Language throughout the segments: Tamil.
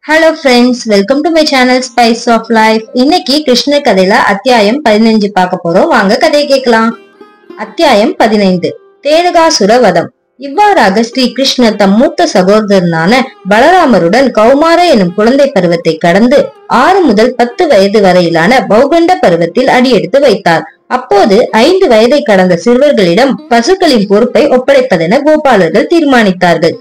Hello friends, welcome to my channel spice of life. இன்னைக்கு கிருஷ்ண கதையில அத்தியாயம் 15 பார்க்க போறோம். வாங்க கதையை கேட்கலாம். அத்தியாயம் 15, தேனுகாசுர வதம். இவ்வாறாக ஸ்ரீ கிருஷ்ணர் தம் மூத்த சகோதரனான பலராமருடன் கௌமார எனும் குழந்தை பருவத்தை கடந்து 6 முதல் 10 வயது வரையிலான பௌகண்ட பருவத்தில் அடியெடுத்து வைத்தார். அப்போது 5 வயதை கடந்த சிறுவர்களிடம் பசுக்களின் பொறுப்பை ஒப்படைப்பதென கோபாலர்கள் தீர்மானித்தார்கள்.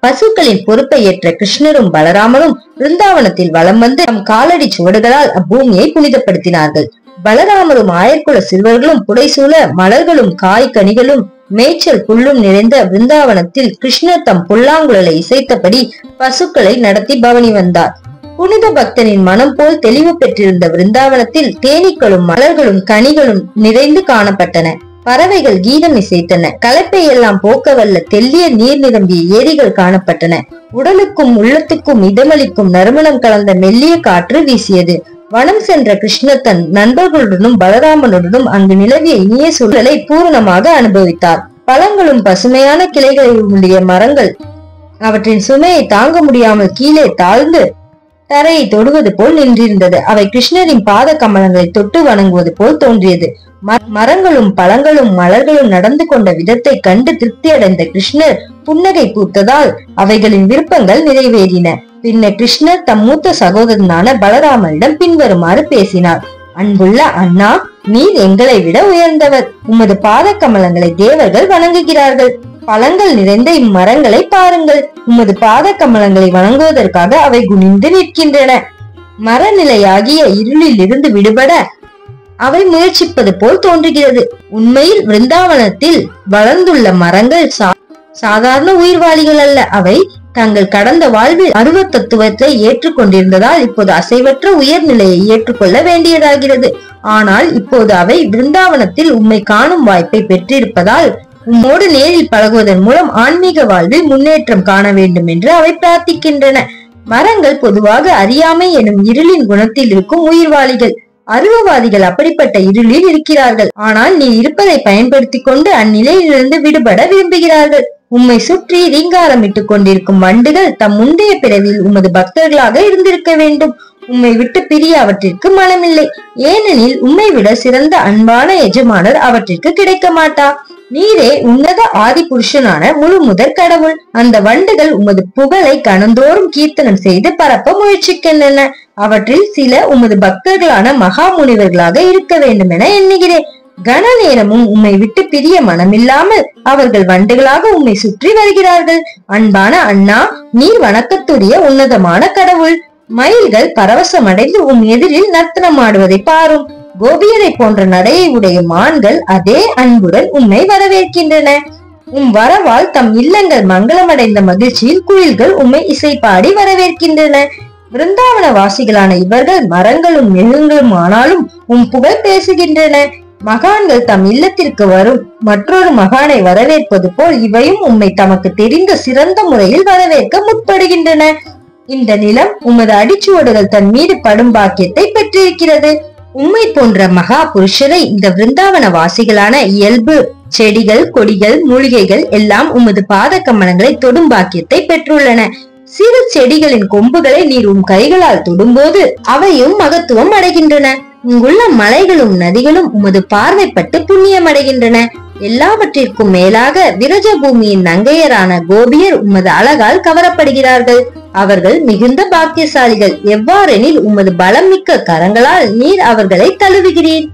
பசுக்களின் பொறுப்பை ஏற்ற கிருஷ்ணரும் பலராமரும் பிருந்தாவனத்தில் வலம் வந்து தம் காலடி சுவடுகளால் அப்பூமியை புனிதப்படுத்தினார்கள். பலராமரும் ஆயர்குல சிறுவர்களும் புடைசூழ மலர்களும் காய் கனிகளும் மேய்ச்சல் புல்லும் நிறைந்த பிருந்தாவனத்தில் கிருஷ்ணர் தம் புல்லாங்குழலை இசைத்தபடி பசுக்களை நடத்தி பவனி வந்தார். புனித பக்தனின் மனம் போல் தெளிவு பெற்றிருந்த பிருந்தாவனத்தில் தேனீக்களும் மலர்களும் கனிகளும் நிறைந்து காணப்பட்டன. பறவைகள் கீதம் இசைத்தன. கலப்பை எல்லாம் போக்க வல்ல தெல்லிய நீர் நிரம்பிய ஏரிகள் காணப்பட்டன. உடலுக்கும் உள்ளத்துக்கும் இதமளிக்கும் நறுமணம் கலந்த மெல்லிய காற்று வீசியது. வனம் சென்ற கிருஷ்ணர் தன் நண்பர்களுடனும் பலராமனுடனும் அங்கு நிலவிய இனிய சூழலை பூரணமாக அனுபவித்தார். பழங்களும் பசுமையான கிளைகளை உடைய மரங்கள் அவற்றின் சுமையை தாங்க முடியாமல் கீழே தாழ்ந்து தரையை தொடுவது போல் நின்றிருந்தது. அவை கிருஷ்ணரின் பாத கமலங்களை தொட்டு வணங்குவது போல் தோன்றியது. மரங்களும் பழங்களும் மலர்களும் நடந்து கொண்ட விதத்தை கண்டு திருப்தி அடைந்த கிருஷ்ணர் புன்னகை பூத்ததால் அவைகளின் விருப்பங்கள் நிறைவேறின. பின்னர் கிருஷ்ணர் தம் மூத்த சகோதரனான பலராமனிடம் பின்வருமாறு பேசினார். அன்புள்ள அண்ணா, நீர் எங்களை விட உயர்ந்தவர். உமது பாத கமலங்களை தேவர்கள் வணங்குகிறார்கள். பழங்கள் நிறைந்த இம்மரங்களை பாருங்கள். உமது பாத கமலங்களை வணங்குவதற்காக அவை குனிந்து நிற்கின்றன. மரநிலையாகிய இருளில் இருந்து விடுபட அவை முயற்சிப்பது போல் தோன்றுகிறது. உண்மையில் விருந்தாவனத்தில் வளர்ந்துள்ள மரங்கள் சாதாரண உயிர்வாளிகள் அல்ல. அவை தங்கள் கடந்த வாழ்வில் அருவ தத்துவத்தை ஏற்றுக்கொண்டிருந்ததால் இப்போது அசைவற்ற உயர்நிலையை ஏற்றுக்கொள்ள வேண்டியதாகிறது. ஆனால் இப்போது அவை விருந்தாவனத்தில் உம்மை காணும் வாய்ப்பை பெற்றிருப்பதால் உம்மோடு நேரில் பழகுவதன் மூலம் ஆன்மீக வாழ்வில் முன்னேற்றம் காண வேண்டும் என்று அவை பிரார்த்திக்கின்றன. மரங்கள் பொதுவாக அறியாமை எனும் இருளின் குணத்தில் இருக்கும் உயிர்வாளிகள். அருவவாதிகள் அப்படிப்பட்ட இருளில் இருக்கிறார்கள். ஆனால் நீ இருப்பதை பயன்படுத்தி கொண்டு அந்நிலையிலிருந்து விடுபட விரும்புகிறார்கள். உம்மை சுற்றி ரீங்காரமிட்டுக் கொண்டிருக்கும் வண்டுகள் தம் முந்தைய பிறவியில் உமது பக்தர்களாக இருந்திருக்க வேண்டும். உம்மை விட்டு பிரிய அவற்றிற்கு மனமில்லை. ஏனெனில் உம்மை விட சிறந்த அன்பான எஜமானர் அவற்றிற்கு கிடைக்க மாட்டா. நீரே உன்னத ஆதி புருஷனான முழு முதற் கடவுள். அந்த வண்டுகள் உமது புகழை கணந்தோறும் கீர்த்தனம் செய்து பரப்ப முயற்சிக்கின்றன. அவற்றில் சில உமது பக்தர்களான மகா முனிவர்களாக இருக்க வேண்டும் என எண்ணுகிறேன். கன நேரமும் உம்மை விட்டு பிரிய மனமில்லாமல் அவர்கள் வண்டுகளாக உம்மை சுற்றி வருகிறார்கள். அன்பான அண்ணா, நீர் வணக்கத்துரிய உன்னதமான கடவுள். மயில்கள் பரவசமடைந்து எதிரில் நர்த்தனம் ஆடுவதை பாரும். கோபியரை போன்ற நடையை உடைய மான்கள் அதே அன்புடன் உம்மை வரவேற்கின்றன. வரவால் தம் இல்லங்கள் மங்களமடைந்த மகிழ்ச்சியில் குயில்கள் உம்மை இசைப்பாடி வரவேற்கின்றன. பிருந்தாவன வாசிகளான இவர்கள் மரங்களும் மிருகங்களும் ஆனாலும் புகழ் பேசுகின்றன. மகான்கள் தம் இல்லத்திற்கு வரும் மற்றொரு மகானை வரவேற்பது போல் இவையும் உம்மை தமக்கு தெரிந்த சிறந்த முறையில் வரவேற்க முற்படுகின்றன. இந்த நிலம் உமது அடிச்சுவடுகள் தன் மீது படும் பாக்கியத்தை பெற்றிருக்கிறது. உம்மை போன்ற மகா புருஷரை இந்த விருந்தாவன வாசிகளான இயல்பு செடிகள், கொடிகள், மூலிகைகள் எல்லாம் உமது பாத கமலங்களை தொடும் பாக்கியத்தை பெற்றுள்ளன. சிறு செடிகளின் கொம்புகளை நீர் கைகளால் தொடும்போது அவையும் மகத்துவம் அடைகின்றன. இங்குள்ள மலைகளும் நதிகளும் உமது பார்வைப்பட்டு புண்ணியம் அடைகின்றன. எல்லாவற்றிற்கும் மேலாக விரஜ பூமியின் நங்கையரான கோபியர் உமது அழகால் கவரப்படுகிறார்கள். அவர்கள் மிகுந்த பாக்கியசாலிகள். எவ்வாறெனில் உமது பலம் மிக்க கரங்களால் நீர் அவர்களை தழுவுகிறீர்.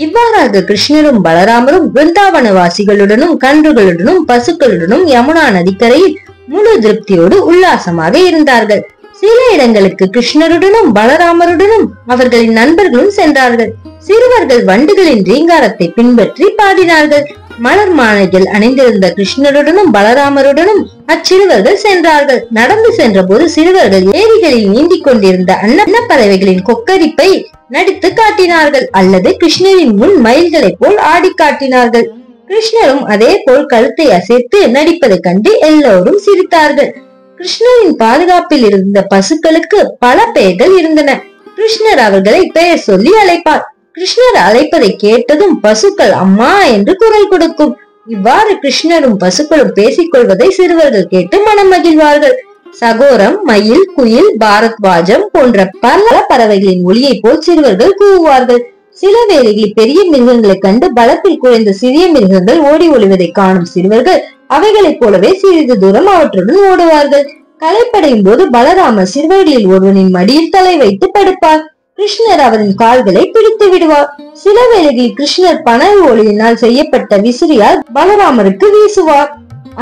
இவ்வாறாக கிருஷ்ணரும் பலராமரும் பிருந்தாவன வாசிகளுடனும் கன்றுகளுடனும் பசுக்களுடனும் யமுனா நதிக்கரையில் முழு திருப்தியோடு உல்லாசமாக இருந்தார்கள். சில இடங்களுக்கு கிருஷ்ணருடனும் பலராமருடனும் அவர்களின் நண்பர்களும் சென்றார்கள். சிறுவர்கள் வண்டுகளின் ரீங்காரத்தை பின்பற்றி பாடினார்கள். மலர் மாலைகள் அணிந்திருந்த கிருஷ்ணருடனும் பலராமருடனும் அச்சிறுவர்கள் சென்றார்கள். நடந்து சென்ற போது சிறுவர்கள் ஏரிகளில் நீந்திக் கொண்டிருந்த அன்ன பறவைகளின் கொக்கரிப்பை நடித்து காட்டினார்கள். அல்லது கிருஷ்ணரின் முன் மயில்களை போல் ஆடி காட்டினார்கள். கிருஷ்ணரும் அதே போல் கழுத்தை அசைத்து நடிப்பதை கண்டு எல்லோரும் சிரித்தார்கள். கிருஷ்ணரின் பாதுகாப்பில் இருந்த பசுக்களுக்கு பல பெயர்கள் இருந்தன. கிருஷ்ணர் அவர்களை பெயர் சொல்லி அழைப்பார். கிருஷ்ணர் அழைப்பதை கேட்டதும் பசுக்கள் அம்மா என்று குரல் கொடுக்கும். இவ்வாறு கிருஷ்ணரும் பசுக்களும் பேசிக் கொள்வதை சிறுவர்கள் கேட்டு மனம் மகிழ்வார்கள். சகோரம், மயில், குயில், பாரத்வாஜம் போன்ற பல பறவைகளின் ஒளியை போல் சிறுவர்கள் கூவுவார்கள். சில வேளைகளில் பெரிய மிருகங்களை கண்டு பலத்தில் குறைந்த சிறிய மிருகங்கள் ஓடி ஒளிவதை காணும் சிறுவர்கள் அவைகளைப் போலவே சிறிது தூரம் அவற்றுடன் ஓடுவார்கள். களைப்படையும் போது பலராமர் சிறுவர்களில் ஒருவனின் மடியில் தலை வைத்து படுப்பார். கிருஷ்ணர் அவரின் கால்களை பிடித்து விடுவார். சில வேளைகளில் கிருஷ்ணர் பனை ஒளியினால் செய்யப்பட்ட விசிறியால் பலராமருக்கு வீசுவார்.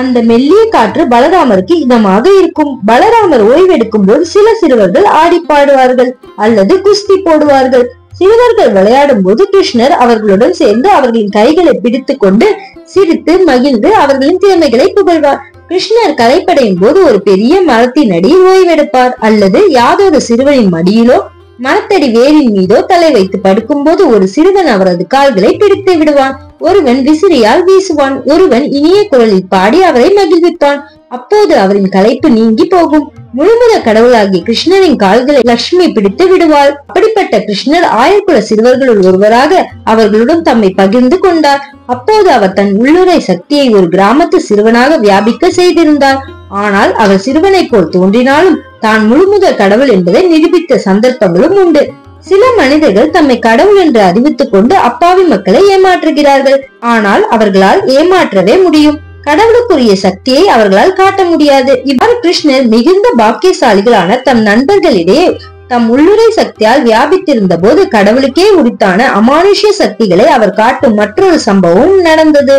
அந்த மெல்லிய காற்று பலராமருக்கு இதமாக இருக்கும். பலராமர் ஓய்வெடுக்கும் போது சில சிறுவர்கள் ஆடி பாடுவார்கள் அல்லது குஸ்தி போடுவார்கள். சிறுவர்கள் விளையாடும் போது கிருஷ்ணர் அவர்களுடன் சேர்ந்து அவர்களின் கைகளை பிடித்து கொண்டு சிரித்து மகிழ்ந்து அவர்களின் திறமைகளை புகழ்வார். கிருஷ்ணர் களைப்படையும் போது ஒரு பெரிய மரத்தின் அடியில் ஓய்வெடுப்பார் அல்லது யாதொரு சிறுவனின் மடியிலோ மரத்தடி வேரின் மீதோ தலை வைத்து படுக்கும் போது ஒரு சிறுவன் அவரது கால்களை பிடித்து விடுவான். ஒருவன் விசிறியால் வீசுவான். ஒருவன் இனிய குரலில் பாடி அவரை மகிழ்விப்பான். அப்போது அவரின் களைப்பு நீங்கி போகும். முழுமுத கடவுளாகிய கிருஷ்ணரின் கால்களை லட்சுமி பிடித்து விடுவாள். அப்படிப்பட்ட கிருஷ்ணர் ஆயர்குல சிறுவர்களுள் ஒருவராக அவர்களுடன் தம்மை பகிர்ந்து கொண்டார். அப்போது அவர் தன் உள்ளுரை சக்தியை ஒரு கிராமத்து சிறுவனாக வியாபிக்க செய்திருந்தார். ஆனால் அவர் சிறுவனை போல் தோன்றினாலும் தான் முழுமுதல் கடவுள் என்பதை நிரூபித்த சந்தர்ப்பங்களும் உண்டு. சில மனிதர்கள் தம்மை கடவுள் என்று அறிவித்துக் கொண்டு அப்பாவி மக்களை ஏமாற்றுகிறார்கள். ஆனால் அவர்களால் ஏமாற்றவே முடியும். கடவுளுக்குரிய சக்தியை அவர்களால் காட்ட முடியாது. இவ்வாறு கிருஷ்ணர் மிகுந்த பாக்கியசாலிகளான தம் நண்பர்களிடையே தம் உள்ளுரை சக்தியால் வியாபித்திருந்த போது கடவுளுக்கே உரித்தான அமானுஷ்ய சக்திகளை அவர் காட்டும் மற்றொரு சம்பவம் நடந்தது.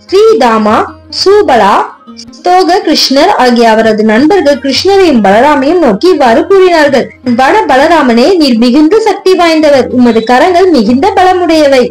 ஸ்ரீதாமா, சூபலா, ஸ்தோக கிருஷ்ணர் ஆகிய அவரது நண்பர்கள் கிருஷ்ணரையும் பலராமையும் நோக்கி இவ்வாறு கூறினார்கள். அன்பான பலராமனே, நீர் மிகுந்த சக்தி வாய்ந்தவர். உமது கரங்கள் மிகுந்த பலமுடையவை.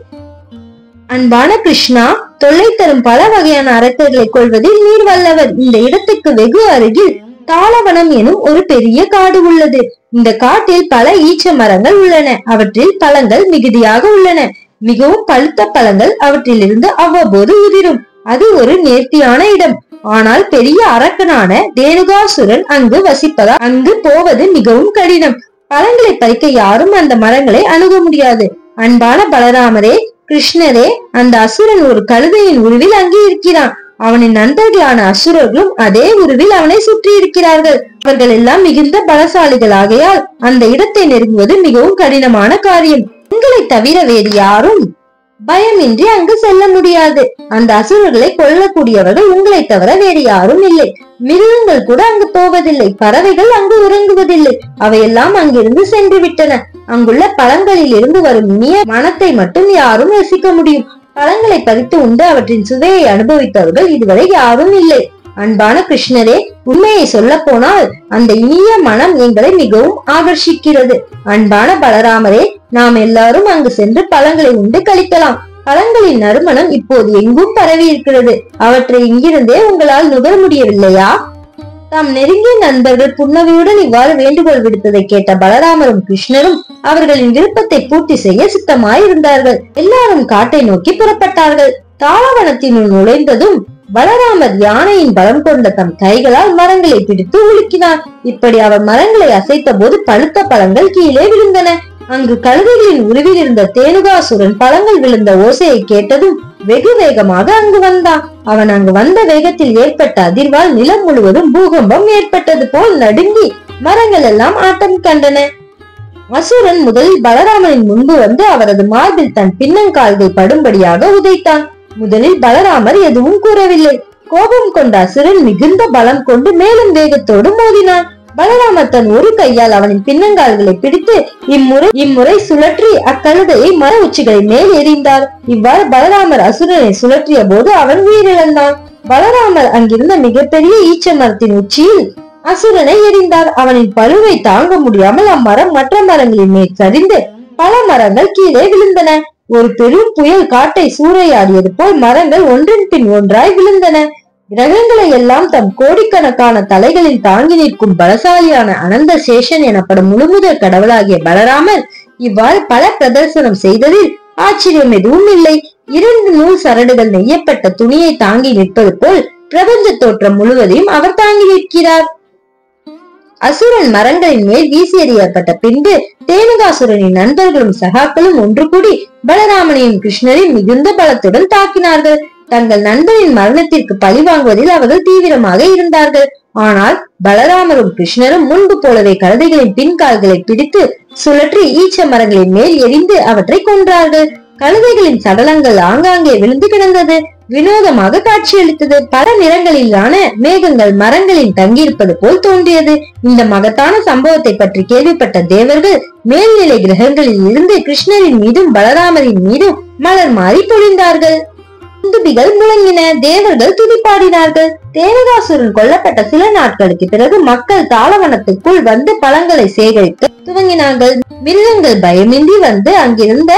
அன்பான கிருஷ்ணா, தொல்லை தரும் பல வகையான அரக்கர்களை கொள்வதில் நீர் வல்லவர். இந்த இடத்துக்கு வெகு அருகில் தாளவனம் எனும் ஒரு பெரிய காடு உள்ளது. இந்த காட்டில் பல ஈச்ச மரங்கள் உள்ளன. அவற்றில் பழங்கள் மிகுதியாக உள்ளன. மிகவும் பழுத்த பழங்கள் அவற்றிலிருந்து அவ்வப்போது உதிரும். அது ஒரு நேர்த்தியான இடம். ஆனால் பெரிய அரக்கனான தேனுகாசுரன் அங்கு வசிப்பதால் அங்கு போவது மிகவும் கடினம். பழங்களை பறிக்க யாரும் அந்த மரங்களை அணுக முடியாது. அன்பான பலராமரே, கிருஷ்ணரே, அந்த அசுரன் ஒரு கழுதையின் உருவில் அங்கே இருக்கிறான். அவனின் நண்பர்களான அசுரர்களும் அதே உருவில் அவனை சுற்றி இருக்கிறார்கள். அவர்கள் எல்லாம் மிகுந்த பலசாலிகள் ஆகையால் அந்த இடத்தை நெருங்குவது மிகவும் கடினமான காரியம். உங்களை தவிர வேறு யாரும் பயமின்றி அங்கு செல்ல முடியாது. அந்த அசுரர்களை கொல்லக்கூடியவர்கள் உங்களை தவிர வேறு யாரும் இல்லை. மிருகங்கள் கூட அங்கு போவதில்லை. பறவைகள் அங்கு உறங்குவதில்லை. அவையெல்லாம் அங்கிருந்து சென்று விட்டன. அங்குள்ள பழங்களில் இருந்து வரும் இனிய மனத்தை மட்டும் யாரும் ரசிக்க முடியும். பழங்களை பறித்து உண்டு அவற்றின் சுவையை அனுபவித்தவர்கள் இதுவரை யாரும் இல்லை. அன்பான கிருஷ்ணரே, உண்மையை சொல்ல போனால் அந்த இனிய மனம் எங்களை மிகவும் ஆகர்ஷிக்கிறது. அன்பான பலராமரே, நாம் எல்லாரும் அங்கு சென்று பழங்களை உண்டு கழிக்கலாம். பழங்களின் நறுமணம் இப்போது எங்கும் பரவி இருக்கிறது. அவற்றை இங்கிருந்தே உங்களால் நுகர முடியவில்லையா? தாம் நெருங்கிய நண்பர்கள் புன்னகையுடன் இவ்வாறு வேண்டுகோள் விடுத்ததை கேட்ட பலராமரும் கிருஷ்ணரும் அவர்களின் விருப்பத்தை பூர்த்தி செய்ய சித்தமாயிருந்தார்கள். எல்லாரும் காட்டை நோக்கி புறப்பட்டார்கள். தாளவனத்தினுள் நுழைந்ததும் பலராமர் யானையின் பலம் கொண்ட தம் கைகளால் மரங்களை பிடித்து உலுக்கினார். இப்படி அவர் மரங்களை அசைத்த போது பழுத்த பழங்கள் கீழே விழுந்தன. அங்கு கழுதைகளின் உருவில் இருந்த தேனுகாசுரன் பழங்கள் விழுந்த ஓசையை கேட்டதும் வெகு வேகமாக அங்கு வந்தான். அவன் அங்கு வந்த வேகத்தில் ஏற்பட்ட அதிர்வால் நிலம் முழுவதும் பூகம்பம் ஏற்பட்டது போல் நடுங்கி மரங்கள் எல்லாம் ஆட்டம் கண்டன. அசுரன் முதலில் பலராமனின் முன்பு வந்து அவரது மார்பில் தன் பின்னங்கால்கள் படும்படியாக உதைத்தான். முதலில் பலராமர் எதுவும் கூறவில்லை. கோபம் கொண்ட அசுரன் மிகுந்த பலம் கொண்டு மேலும் வேகத்தோடு மோதினான். பலராமர் தன் ஒரு கையால் அவனின் பின்னங்கால்களை பிடித்து இம்முறை சுழற்றி அக்கழுதையை மர உச்சிகளை மேல் எறிந்தார். இவ்வாறு பலராமர் அசுரனை சுழற்றிய போது அவன் உயிரிழந்தான். பலராமர் அங்கிருந்த மிகப்பெரிய ஈச்ச மரத்தின் உச்சியில் அசுரனை எறிந்தார். அவனின் பழுவை தாங்க முடியாமல் அம்மரம் மற்ற மரங்களின் மேல் சரிந்து பல மரங்கள் கீழே விழுந்தன. ஒரு பெரும் புயல் காட்டை சூறையாடியது போல் மரங்கள் ஒன்றின் பின் ஒன்றாய் விழுந்தன. கிரகங்களை எல்லாம் தம் கோடிக்கணக்கான தலைகளில் தாங்கி நிற்கும் பலசாலியான அனந்த சேஷன் எனப்படும் முழுமுதல் கடவுளாகிய பலராமர் இவ்வாறு பல பிரதர்சனம் செய்ததில் ஆச்சரியம் எதுவும் இல்லை. 2 நூல் சரடுகள் நெய்யப்பட்ட துணியை தாங்கி நிற்பது போல் பிரபஞ்ச தோற்றம் முழுவதையும் அவர் தாங்கி நிற்கிறார். அசுரன் மரங்களின் மேல் வீசி எறியப்பட்ட பின்பு தேனுகாசுரனின் நண்பர்களும் சகாக்களும் ஒன்று கூடி பலராமனையும் கிருஷ்ணரையும் மிகுந்த பலத்துடன் தாக்கினார்கள். தங்கள் நண்பரின் மரணத்திற்கு பழி வாங்குவதில் அவர்கள் தீவிரமாக இருந்தார்கள். ஆனால் பலராமரும் கிருஷ்ணரும் முன்பு போலவே கழுதைகளின் பின்கால்களை பிடித்து சுழற்றி ஈச்ச மரங்களின் மேல் எரிந்து அவற்றை கொன்றார்கள். கழுதைகளின் சடலங்கள் ஆங்காங்கே விழுந்து கிடந்தது. வினோதமாக காட்சியளித்தது. பல நிறங்களிலான மேகங்கள் மரங்களில் தங்கியிருப்பது போல் தோன்றியது. இந்த மகத்தான சம்பவத்தை பற்றி கேள்விப்பட்ட தேவர்கள் மேல்நிலை கிரகங்களில் இருந்து கிருஷ்ணரின் மீதும் பலராமரின் மீதும் மலர் மாறி பொழிந்தார்கள். தும்பிகள் முழங்கின. தேவர்கள் துதிப்பாடினார்கள். தேவகாசுரன் கொல்லப்பட்ட சில நாட்களுக்கு பிறகு மக்கள் தாளவனத்துக்குள் வந்து பழங்களை சேகரிக்க துவங்கினார்கள். மிருகங்கள் பயமின்றி வந்து அங்கிருந்த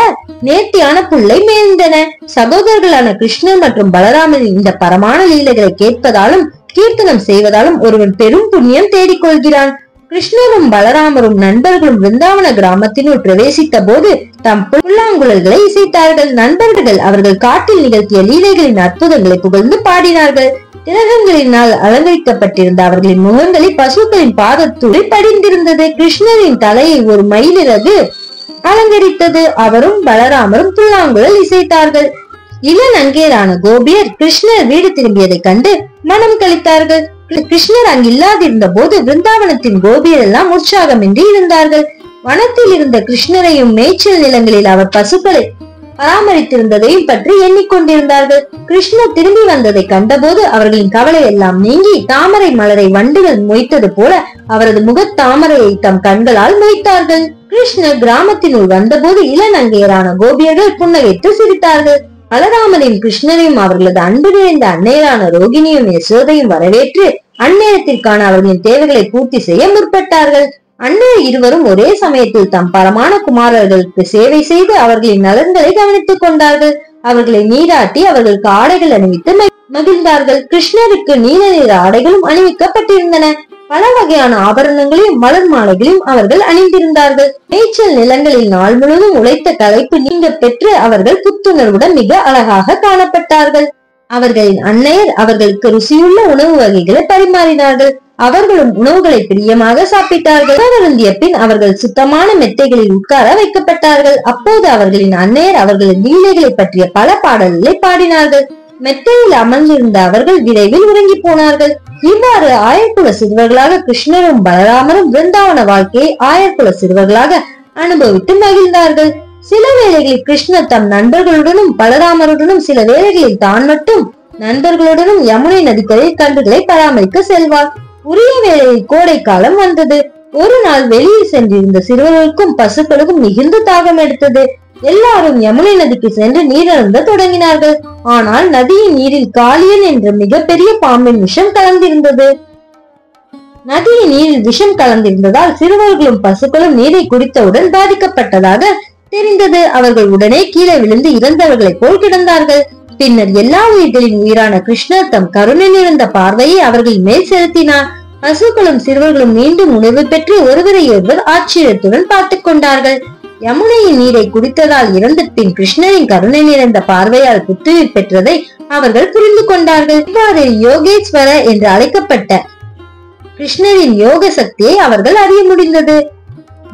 நேர்த்தியான புல்லை மேய்ந்தன. சகோதரர்களான கிருஷ்ணர் மற்றும் பலராமரின் இந்த பரமான லீலைகளை கேட்பதாலும் கீர்த்தனம் செய்வதாலும் ஒருவன் பெரும் புண்ணியம் தேடிக்கொள்கிறான். கிருஷ்ணரும் பலராமரும் நண்பர்களும் விருந்தாவன கிராமத்தினுள் பிரவேசித்த போது தம் புல்லாங்குழல்களை இசைத்தார்கள். நண்பர்கள் அவர்கள் காட்டில் நிகழ்த்திய லீலைகளின் அற்புதங்களை புகழ்ந்து பாடினார்கள். திலகங்களினால் அலங்கரிக்கப்பட்டிருந்த அவர்களின் முகங்களில் பசுக்களின் பாதத்தூள் படிந்திருந்தது. கிருஷ்ணரின் தலையை ஒரு மயிலிறகு அலங்கரித்தது. அவரும் பலராமரும் புல்லாங்குழல் இசைத்தார்கள். இளநங்கையரான கோபியர் கிருஷ்ணர் வீடு திரும்பியதை கண்டு மனம் கழித்தார்கள். கிருஷ்ணர் அங்கு இல்லாதிருந்த போது பிருந்தாவனத்தின் கோபியர் எல்லாம் உற்சாகமின்றி இருந்தார்கள். வனத்தில் இருந்த கிருஷ்ணரையும் மேய்ச்சல் நிலங்களில் அவர் பசுக்களை பராமரித்திருந்ததையும் பற்றி எண்ணிக்கொண்டிருந்தார்கள். கிருஷ்ணர் திரும்பி வந்ததை கண்டபோது அவர்களின் கவலை எல்லாம் நீங்கி தாமரை மலரை வண்டுகள் மொய்த்தது போல அவரது முக தாமரையை தம் கண்களால் மொய்த்தார்கள். கிருஷ்ணர் கிராமத்தினுள் வந்தபோது இளநங்கையரான கோபியர்கள் புன்னகைத்து சிரித்தார்கள். பலராமரையும் கிருஷ்ணரையும் அவர்களது அன்பு நிறைந்த அன்னையரான ரோகிணியும் யசோதையும் வரவேற்று அந்நேரத்திற்கான அவர்களின் தேவைகளை பூர்த்தி செய்ய முற்பட்டார்கள். அன்னையர் இருவரும் ஒரே சமயத்தில் தம் பரமான குமாரர்களுக்கு சேவை செய்து அவர்களின் நலன்களை கவனித்துக் கொண்டார்கள். அவர்களை நீராட்டி அவர்களுக்கு ஆடைகள் அணிவித்து மகிழ்ந்தார்கள். கிருஷ்ணருக்கு நீல நிற ஆடைகளும் அணிவிக்கப்பட்டிருந்தன. பல வகையான ஆபரணங்களையும் மலர் மாலைகளையும் அவர்கள் அணிந்திருந்தார்கள். மேய்ச்சல் நிலங்களில் நாள் முழுவதும் உழைத்த களைப்பு நீங்க பெற்று அவர்கள் புத்துணர்வுடன் மிக அழகாக காணப்பட்டார்கள். அவர்களின் அன்னையர் அவர்களுக்கு ருசியுள்ள உணவு வகைகளை பரிமாறினார்கள். அவர்களும் உணவுகளை பிரியமாக சாப்பிட்டார்கள். உணவருந்திய பின் அவர்கள் சுத்தமான மெத்தைகளில் உட்கார வைக்கப்பட்டார்கள். அப்போது அவர்களின் அன்னையர் அவர்களின் லீலைகளை பற்றிய பல பாடல்களை பாடினார்கள். மெத்தையில் அமர்ந்திருந்த அவர்கள் விரைவில் உறங்கி போனார்கள். இவ்வாறு ஆயர்குல சிறுவர்களாக கிருஷ்ணரும் பலராமரும் பிருந்தாவன வாழ்க்கையை ஆயர்குல சிறுவர்களாக அனுபவித்து மகிழ்ந்தார்கள். சில வேளைகளில் கிருஷ்ணர் தம் நண்பர்களுடனும் பலராமருடனும், சில வேளைகளில் தான் மட்டும் நண்பர்களுடனும் யமுனை நதிக்கரையில் கன்றுகளை பராமரிக்க செல்வார். உரிய வேளையில் கோடை காலம் வந்தது. ஒரு நாள் வெளியில் சென்றிருந்த சிறுவர்களுக்கும் பசுக்களுக்கும் மிகுந்த தாகம் எடுத்தது. எல்லாரும் யமுனை நதிக்கு சென்று நீரருந்த தொடங்கினார்கள். ஆனால் நதியின் நீரில் காளியன் என்ற மிகப்பெரிய பாம்பின் விஷம் கலந்திருந்தது. நதியின் நீரில் விஷம் கலந்திருந்ததால் சிறுவர்களும் பசுக்களும் நீரை குடித்தவுடன் பாதிக்கப்பட்டதாக தெரிந்தது. அவர்கள் உடனே கீழே விழுந்து இறந்தவர்களை போல் கிடந்தார்கள். பின்னர் எல்லா உயிர்களின் உயிரான கிருஷ்ணர் தம் கருணை நிறைந்த பார்வையை அவர்கள் மேல் செலுத்தினார். பசுக்களும் சிறுவர்களும் மீண்டும் உணர்வு பெற்று ஒருவரை ஒருவர் ஆச்சரியத்துடன் பார்த்துக் கொண்டார்கள். யமுனையின் நீரை குடித்ததால் இறந்த பின் கிருஷ்ணரின் கருணை நிறைந்த பார்வையால் புத்துயிர் பெற்றதை அவர்கள் புரிந்து கொண்டார்கள். இவ்வாறு யோகேஸ்வர என்று அழைக்கப்பட்ட கிருஷ்ணரின் யோக சக்தியை அவர்கள் அறிய முடிந்தது.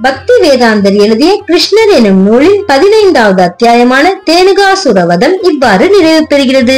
பக்தி வேதாந்தர் எழுதிய கிருஷ்ணர் எனும் நூலின் 15வது அத்தியாயமான தேனுகாசுர வதம் இவ்வாறு நிறைவு பெறுகிறது.